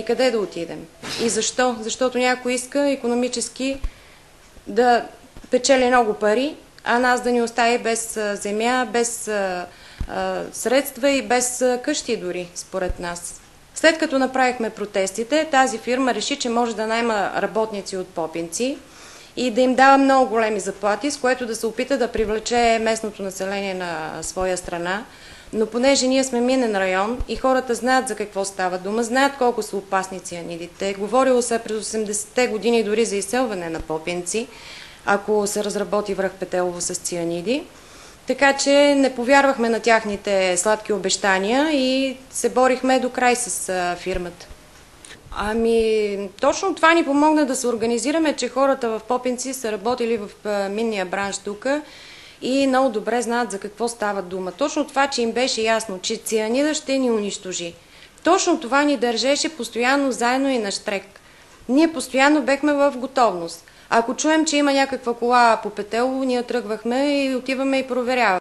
къде да отидем? И защо? Защото някой иска икономически да печели много пари, а нас да ни остави без земя, без средства и без къщи дори, според нас. След като направихме протестите, тази фирма реши, че може да наема работници от Попинци и да им дава много големи заплати, с което да се опита да привлече местното население на своя страна. Но понеже ние сме минен район и хората знаят за какво става дума, знаят колко са опасни цианидите. Говорило се през 80-те години дори за изселване на Попинци, ако се разработи връх Петелово с цианиди. Така че не повярвахме на тяхните сладки обещания и се борихме до край с фирмата. Ами, точно това ни помогна да се организираме, че хората в Попинци са работили в минния бранш тук и много добре знаят за какво става дума. Точно това, че им беше ясно, че цианида ще ни унищожи. Точно това ни държеше постоянно заедно и на щрек. Ние постоянно бехме в готовност. Ако чуем, че има някаква кола по Петелово, ние тръгвахме и отиваме и проверяваме.